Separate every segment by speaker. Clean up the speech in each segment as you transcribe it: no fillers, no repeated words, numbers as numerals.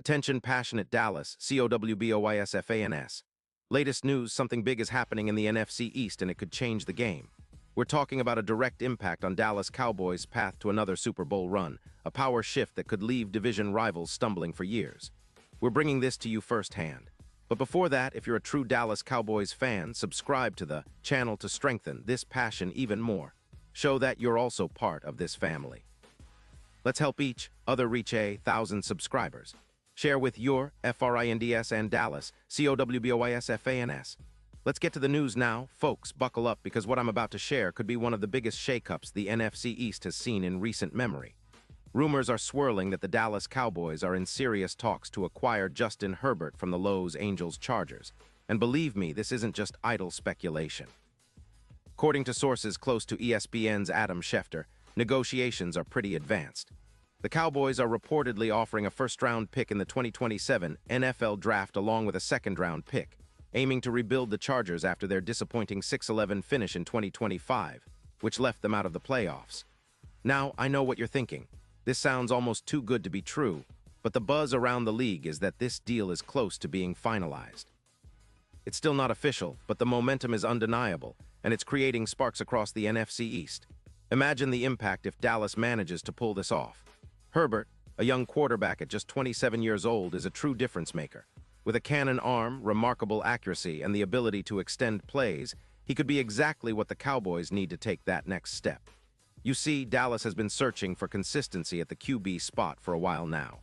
Speaker 1: Attention passionate Dallas, Cowboys. Latest news, something big is happening in the NFC East and it could change the game. We're talking about a direct impact on Dallas Cowboys' path to another Super Bowl run, a power shift that could leave division rivals stumbling for years. We're bringing this to you firsthand. But before that, if you're a true Dallas Cowboys fan, subscribe to the channel to strengthen this passion even more. Show that you're also part of this family. Let's help each other reach 1,000 subscribers. Share with your friends and Dallas, Cowboys. Let's get to the news now. Folks, buckle up because what I'm about to share could be one of the biggest shakeups the NFC East has seen in recent memory. Rumors are swirling that the Dallas Cowboys are in serious talks to acquire Justin Herbert from the Los Angeles Chargers. And believe me, this isn't just idle speculation. According to sources close to ESPN's Adam Schefter, negotiations are pretty advanced. The Cowboys are reportedly offering a first-round pick in the 2027 NFL Draft along with a second-round pick, aiming to rebuild the Chargers after their disappointing 6-11 finish in 2025, which left them out of the playoffs. Now, I know what you're thinking. This sounds almost too good to be true, but the buzz around the league is that this deal is close to being finalized. It's still not official, but the momentum is undeniable, and it's creating sparks across the NFC East. Imagine the impact if Dallas manages to pull this off. Herbert, a young quarterback at just 27 years old, is a true difference maker. With a cannon arm, remarkable accuracy, and the ability to extend plays, he could be exactly what the Cowboys need to take that next step. You see, Dallas has been searching for consistency at the QB spot for a while now.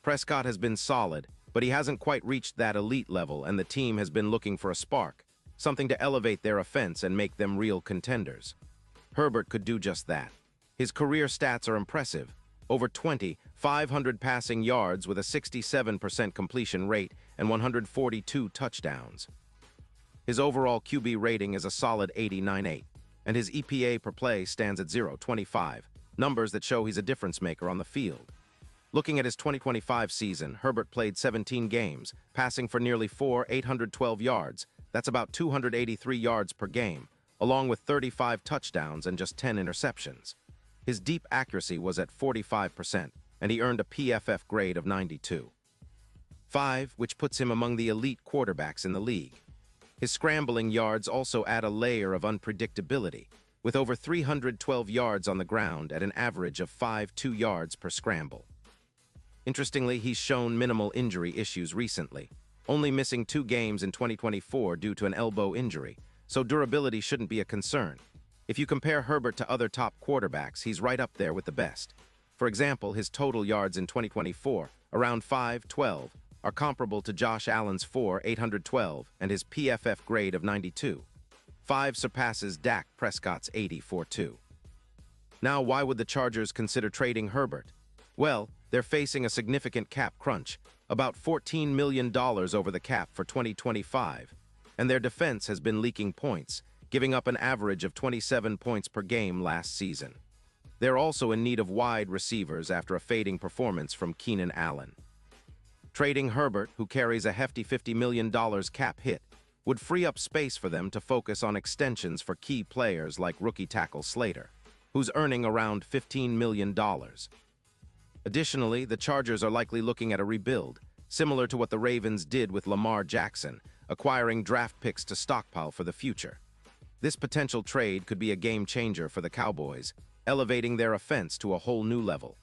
Speaker 1: Prescott has been solid, but he hasn't quite reached that elite level, and the team has been looking for a spark, something to elevate their offense and make them real contenders. Herbert could do just that. His career stats are impressive. Over 500 passing yards with a 67% completion rate and 142 touchdowns. His overall QB rating is a solid 89.8, and his EPA per play stands at 0.25, numbers that show he's a difference maker on the field. Looking at his 2025 season, Herbert played 17 games, passing for nearly 812 yards. That's about 283 yards per game, along with 35 touchdowns and just 10 interceptions. His deep accuracy was at 45%, and he earned a PFF grade of 92.5, which puts him among the elite quarterbacks in the league. His scrambling yards also add a layer of unpredictability, with over 312 yards on the ground at an average of 5.2 yards per scramble. Interestingly, he's shown minimal injury issues recently, only missing 2 games in 2024 due to an elbow injury, so durability shouldn't be a concern. If you compare Herbert to other top quarterbacks, he's right up there with the best. For example, his total yards in 2024, around 512, are comparable to Josh Allen's 812 and his PFF grade of 92.5 surpasses Dak Prescott's 80.42. Now, why would the Chargers consider trading Herbert? Well, they're facing a significant cap crunch, about $14 million over the cap for 2025, and their defense has been leaking points, giving up an average of 27 points per game last season. They're also in need of wide receivers after a fading performance from Keenan Allen. Trading Herbert, who carries a hefty $50 million cap hit, would free up space for them to focus on extensions for key players like rookie tackle Slater, who's earning around $15 million. Additionally, the Chargers are likely looking at a rebuild, similar to what the Ravens did with Lamar Jackson, acquiring draft picks to stockpile for the future. This potential trade could be a game-changer for the Cowboys, elevating their offense to a whole new level.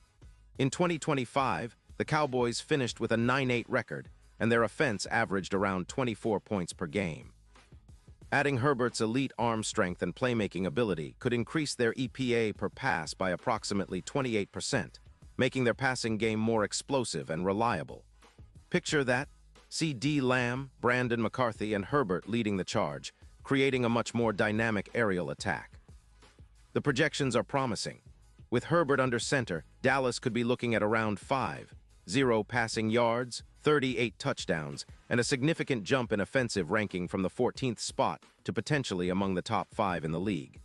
Speaker 1: In 2025, the Cowboys finished with a 9-8 record, and their offense averaged around 24 points per game. Adding Herbert's elite arm strength and playmaking ability could increase their EPA per pass by approximately 28%, making their passing game more explosive and reliable. Picture that. See D. Lamb, Brandon McCarthy, and Herbert leading the charge, creating a much more dynamic aerial attack. The projections are promising. With Herbert under center, Dallas could be looking at around 5.0 passing yards, 38 touchdowns, and a significant jump in offensive ranking from the 14th spot to potentially among the top 5 in the league.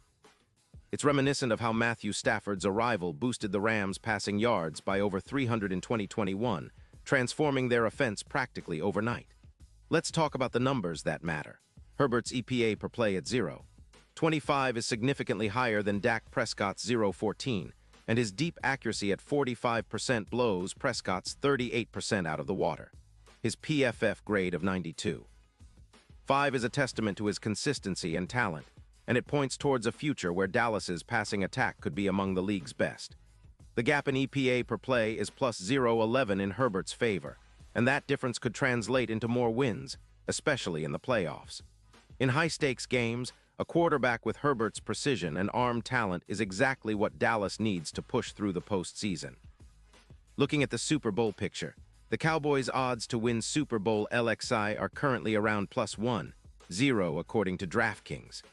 Speaker 1: It's reminiscent of how Matthew Stafford's arrival boosted the Rams' passing yards by over 300 in 2021, transforming their offense practically overnight. Let's talk about the numbers that matter. Herbert's EPA per play at 0.25 is significantly higher than Dak Prescott's 0.14, and his deep accuracy at 45% blows Prescott's 38% out of the water. His PFF grade of 92.5 is a testament to his consistency and talent, and it points towards a future where Dallas's passing attack could be among the league's best. The gap in EPA per play is plus 0.11 in Herbert's favor, and that difference could translate into more wins, especially in the playoffs. In high-stakes games, a quarterback with Herbert's precision and arm talent is exactly what Dallas needs to push through the postseason. Looking at the Super Bowl picture, the Cowboys' odds to win Super Bowl LXI are currently around plus 1.0 according to DraftKings.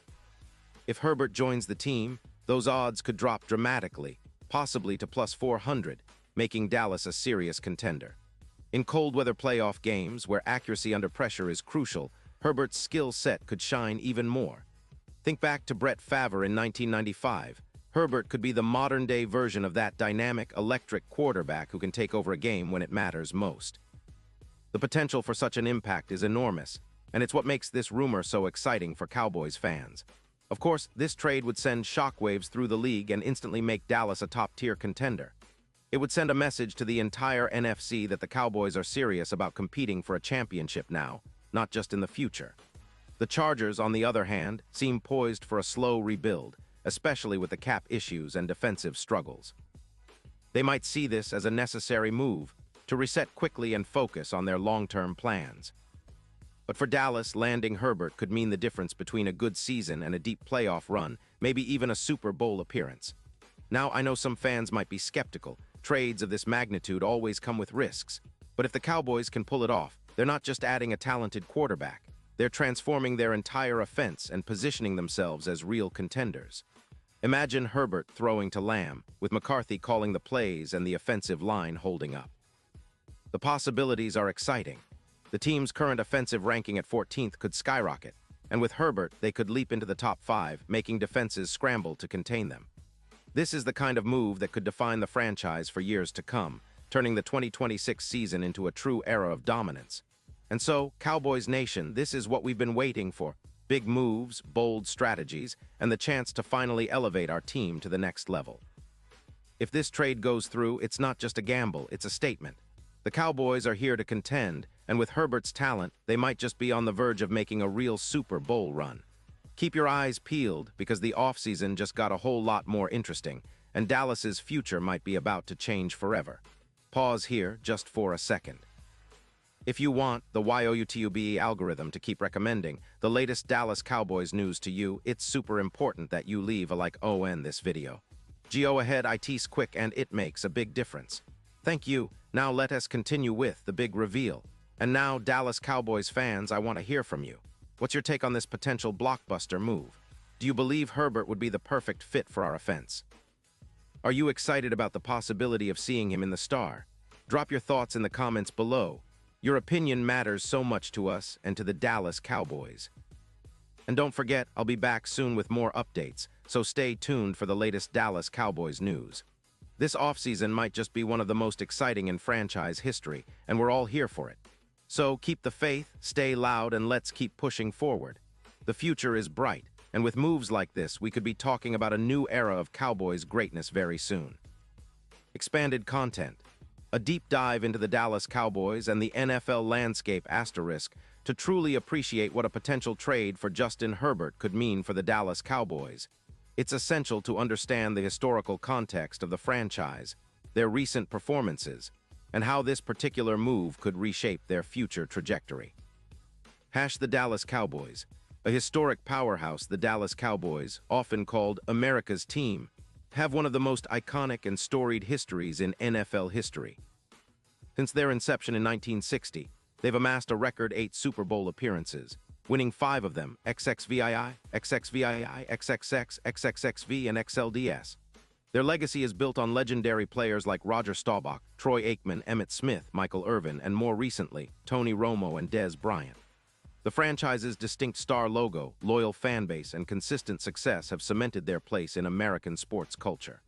Speaker 1: If Herbert joins the team, those odds could drop dramatically, possibly to plus 400, making Dallas a serious contender. In cold-weather playoff games, where accuracy under pressure is crucial, Herbert's skill set could shine even more. Think back to Brett Favre in 1995. Herbert could be the modern-day version of that dynamic, electric quarterback who can take over a game when it matters most. The potential for such an impact is enormous, and it's what makes this rumor so exciting for Cowboys fans. Of course, this trade would send shockwaves through the league and instantly make Dallas a top-tier contender. It would send a message to the entire NFC that the Cowboys are serious about competing for a championship now, not just in the future. The Chargers, on the other hand, seem poised for a slow rebuild, especially with the cap issues and defensive struggles. They might see this as a necessary move to reset quickly and focus on their long-term plans. But for Dallas, landing Herbert could mean the difference between a good season and a deep playoff run, maybe even a Super Bowl appearance. Now, I know some fans might be skeptical. Trades of this magnitude always come with risks. But if the Cowboys can pull it off, they're not just adding a talented quarterback. They're transforming their entire offense and positioning themselves as real contenders. Imagine Herbert throwing to Lamb, with McCarthy calling the plays and the offensive line holding up. The possibilities are exciting. The team's current offensive ranking at 14th could skyrocket, and with Herbert, they could leap into the top 5, making defenses scramble to contain them. This is the kind of move that could define the franchise for years to come, turning the 2026 season into a true era of dominance. And so, Cowboys Nation, this is what we've been waiting for. Big moves, bold strategies, and the chance to finally elevate our team to the next level. If this trade goes through, it's not just a gamble, it's a statement. The Cowboys are here to contend, and with Herbert's talent, they might just be on the verge of making a real Super Bowl run. Keep your eyes peeled, because the offseason just got a whole lot more interesting, and Dallas's future might be about to change forever. Pause here just for a second. If you want the YouTube algorithm to keep recommending the latest Dallas Cowboys news to you, it's super important that you leave a like on this video. Go ahead, it's quick and it makes a big difference. Thank you. Now let us continue with the big reveal. And now, Dallas Cowboys fans, I want to hear from you. What's your take on this potential blockbuster move? Do you believe Herbert would be the perfect fit for our offense? Are you excited about the possibility of seeing him in the star? Drop your thoughts in the comments below. Your opinion matters so much to us and to the Dallas Cowboys. And don't forget, I'll be back soon with more updates, so stay tuned for the latest Dallas Cowboys news. This offseason might just be one of the most exciting in franchise history, and we're all here for it. So keep the faith, stay loud, and let's keep pushing forward. The future is bright, and with moves like this, we could be talking about a new era of Cowboys greatness very soon. Expanded content. A deep dive into the Dallas Cowboys and the NFL landscape asterisk to truly appreciate what a potential trade for Justin Herbert could mean for the Dallas Cowboys. It's essential to understand the historical context of the franchise, their recent performances, and how this particular move could reshape their future trajectory. The Dallas Cowboys. A historic powerhouse, the Dallas Cowboys, often called America's team, have one of the most iconic and storied histories in NFL history. Since their inception in 1960, they've amassed a record 8 Super Bowl appearances, winning 5 of them, XXVII, XXVII, XXX, XXXV, and XLDS. Their legacy is built on legendary players like Roger Staubach, Troy Aikman, Emmitt Smith, Michael Irvin, and more recently, Tony Romo and Dez Bryant. The franchise's distinct star logo, loyal fan base, and consistent success have cemented their place in American sports culture.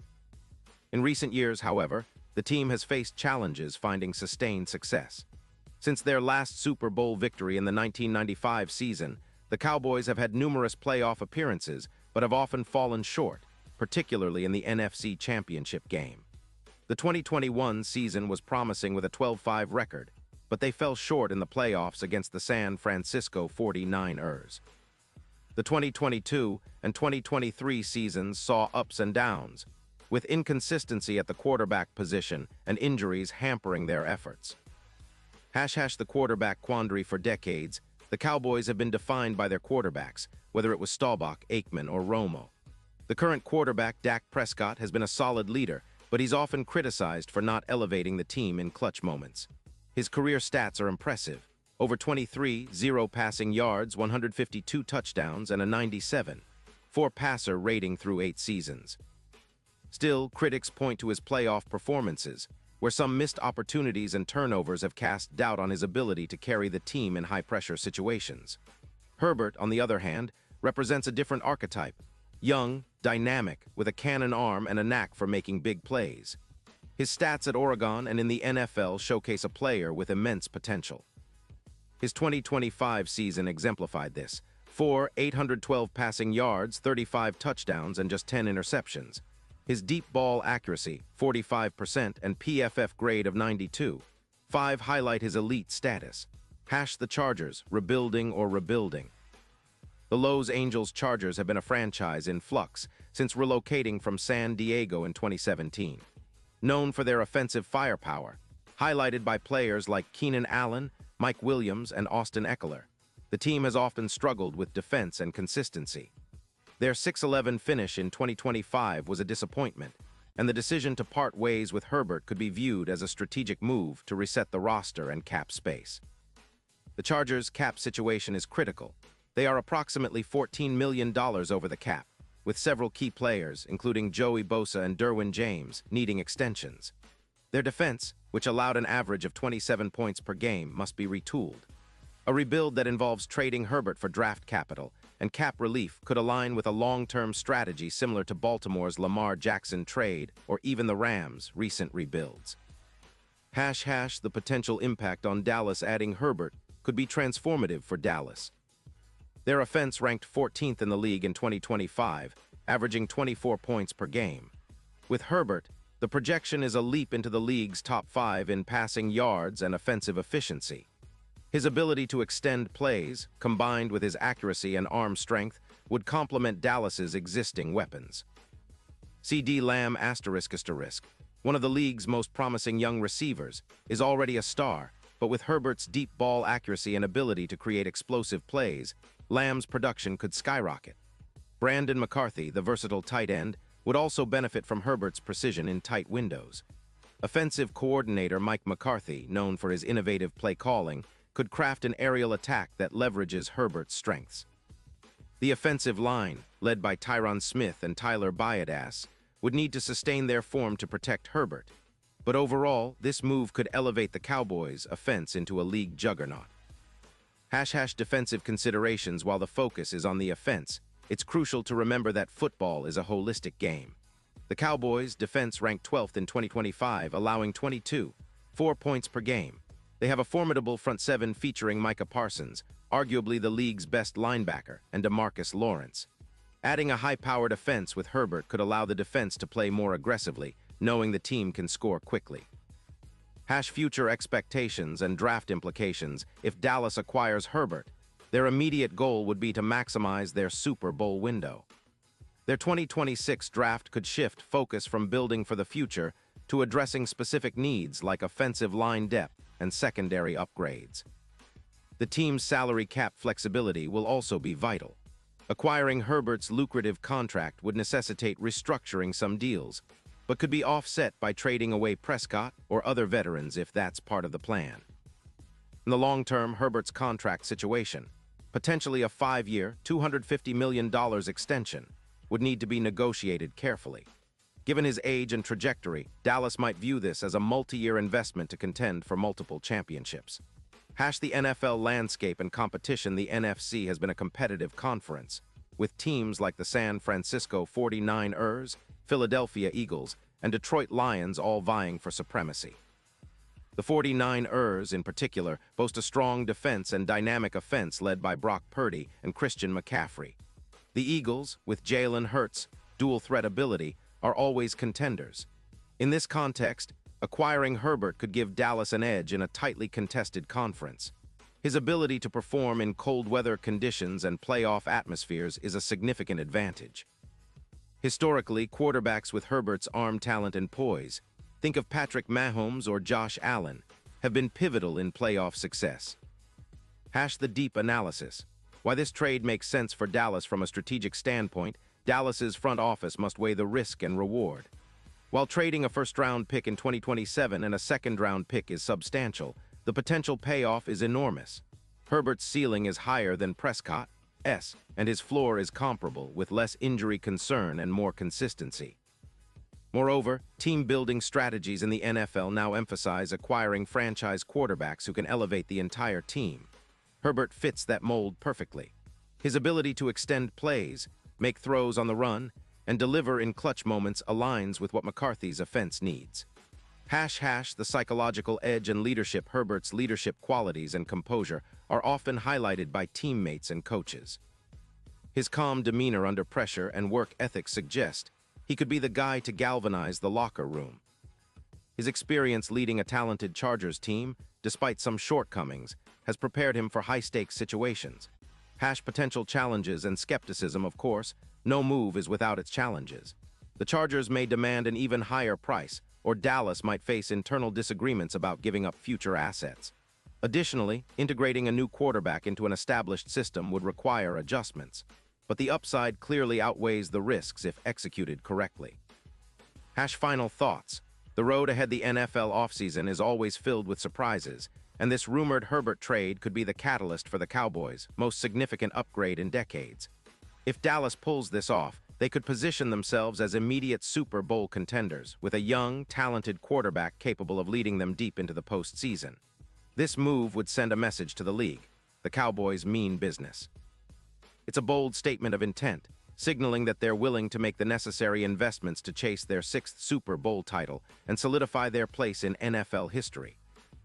Speaker 1: In recent years, however, the team has faced challenges finding sustained success. Since their last Super Bowl victory in the 1995 season, the Cowboys have had numerous playoff appearances, but have often fallen short, particularly in the NFC Championship game. The 2021 season was promising with a 12-5 record, but they fell short in the playoffs against the San Francisco 49ers. The 2022 and 2023 seasons saw ups and downs, with inconsistency at the quarterback position and injuries hampering their efforts. The quarterback quandary. For decades, the Cowboys have been defined by their quarterbacks, whether it was Staubach, Aikman, or Romo. The current quarterback, Dak Prescott, has been a solid leader, but he's often criticized for not elevating the team in clutch moments. His career stats are impressive: over 0 passing yards, 152 touchdowns, and a 97.4 passer rating through 8 seasons. Still, critics point to his playoff performances, where some missed opportunities and turnovers have cast doubt on his ability to carry the team in high-pressure situations. Herbert, on the other hand, represents a different archetype: young, dynamic, with a cannon arm and a knack for making big plays. His stats at Oregon and in the NFL showcase a player with immense potential. His 2025 season exemplified this: 812 passing yards, 35 touchdowns, and just 10 interceptions. His deep ball accuracy, 45%, and PFF grade of 92.5 highlight his elite status. The Chargers, rebuilding or rebuilding. The Los Angeles Chargers have been a franchise in flux since relocating from San Diego in 2017. Known for their offensive firepower, highlighted by players like Keenan Allen, Mike Williams, and Austin Eckler, the team has often struggled with defense and consistency. Their 6-11 finish in 2025 was a disappointment, and the decision to part ways with Herbert could be viewed as a strategic move to reset the roster and cap space. The Chargers' cap situation is critical. They are approximately $14 million over the cap, with several key players, including Joey Bosa and Derwin James, needing extensions. Their defense, which allowed an average of 27 points per game, must be retooled. A rebuild that involves trading Herbert for draft capital and cap relief could align with a long-term strategy similar to Baltimore's Lamar Jackson trade or even the Rams' recent rebuilds. The potential impact on Dallas adding Herbert could be transformative for Dallas. Their offense ranked 14th in the league in 2025, averaging 24 points per game. With Herbert, the projection is a leap into the league's top 5 in passing yards and offensive efficiency. His ability to extend plays, combined with his accuracy and arm strength, would complement Dallas's existing weapons. CeeDee Lamb ***, one of the league's most promising young receivers, is already a star, but with Herbert's deep ball accuracy and ability to create explosive plays, Lamb's production could skyrocket. Brandon McCarthy, the versatile tight end, would also benefit from Herbert's precision in tight windows. Offensive coordinator Mike McCarthy, known for his innovative play calling, could craft an aerial attack that leverages Herbert's strengths. The offensive line, led by Tyron Smith and Tyler Baiadas, would need to sustain their form to protect Herbert. But overall, this move could elevate the Cowboys' offense into a league juggernaut. Defensive considerations. While the focus is on the offense, it's crucial to remember that football is a holistic game. The Cowboys' defense ranked 12th in 2025, allowing 22.4 points per game. They have a formidable front seven featuring Micah Parsons, arguably the league's best linebacker, and DeMarcus Lawrence. Adding a high-powered offense with Herbert could allow the defense to play more aggressively, knowing the team can score quickly. Future expectations and draft implications. If Dallas acquires Herbert, their immediate goal would be to maximize their Super Bowl window. Their 2026 draft could shift focus from building for the future to addressing specific needs like offensive line depth and secondary upgrades. The team's salary cap flexibility will also be vital. Acquiring Herbert's lucrative contract would necessitate restructuring some deals, but could be offset by trading away Prescott or other veterans if that's part of the plan. In the long term, Herbert's contract situation, potentially a 5-year, $250 million extension, would need to be negotiated carefully. Given his age and trajectory, Dallas might view this as a multi-year investment to contend for multiple championships. The NFL landscape and competition. The NFC has been a competitive conference, with teams like the San Francisco 49ers, Philadelphia Eagles, and Detroit Lions all vying for supremacy. The 49ers, in particular, boast a strong defense and dynamic offense led by Brock Purdy and Christian McCaffrey. The Eagles, with Jalen Hurts, dual-threat ability are always contenders. In this context, acquiring Herbert could give Dallas an edge in a tightly contested conference. His ability to perform in cold-weather conditions and playoff atmospheres is a significant advantage. Historically, quarterbacks with Herbert's arm talent and poise, think of Patrick Mahomes or Josh Allen, have been pivotal in playoff success. The deep analysis. Why this trade makes sense for Dallas from a strategic standpoint, Dallas's front office must weigh the risk and reward. While trading a first-round pick in 2027 and a second-round pick is substantial, the potential payoff is enormous. Herbert's ceiling is higher than Prescott's, and his floor is comparable, with less injury concern and more consistency. Moreover, team-building strategies in the NFL now emphasize acquiring franchise quarterbacks who can elevate the entire team. Herbert fits that mold perfectly. His ability to extend plays, make throws on the run, and deliver in clutch moments aligns with what McCarthy's offense needs. The psychological edge and leadership. Herbert's leadership qualities and composure are often highlighted by teammates and coaches. His calm demeanor under pressure and work ethic suggest he could be the guy to galvanize the locker room. His experience leading a talented Chargers team, despite some shortcomings, has prepared him for high-stakes situations. Potential challenges and skepticism. Of course, no move is without its challenges. The Chargers may demand an even higher price, or Dallas might face internal disagreements about giving up future assets. Additionally, integrating a new quarterback into an established system would require adjustments, but the upside clearly outweighs the risks if executed correctly. Final thoughts. The road ahead the NFL offseason is always filled with surprises, and this rumored Herbert trade could be the catalyst for the Cowboys' most significant upgrade in decades. If Dallas pulls this off, they could position themselves as immediate Super Bowl contenders, with a young, talented quarterback capable of leading them deep into the postseason. This move would send a message to the league: the Cowboys mean business. It's a bold statement of intent, signaling that they're willing to make the necessary investments to chase their sixth Super Bowl title and solidify their place in NFL history.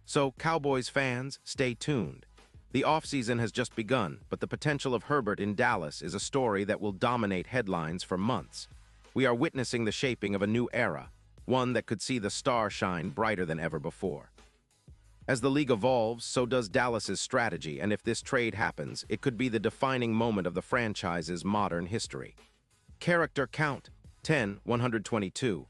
Speaker 1: So, Cowboys fans, stay tuned. The offseason has just begun, but the potential of Herbert in Dallas is a story that will dominate headlines for months. We are witnessing the shaping of a new era, one that could see the star shine brighter than ever before. As the league evolves, so does Dallas's strategy, and if this trade happens, it could be the defining moment of the franchise's modern history. Character count: 10, 122.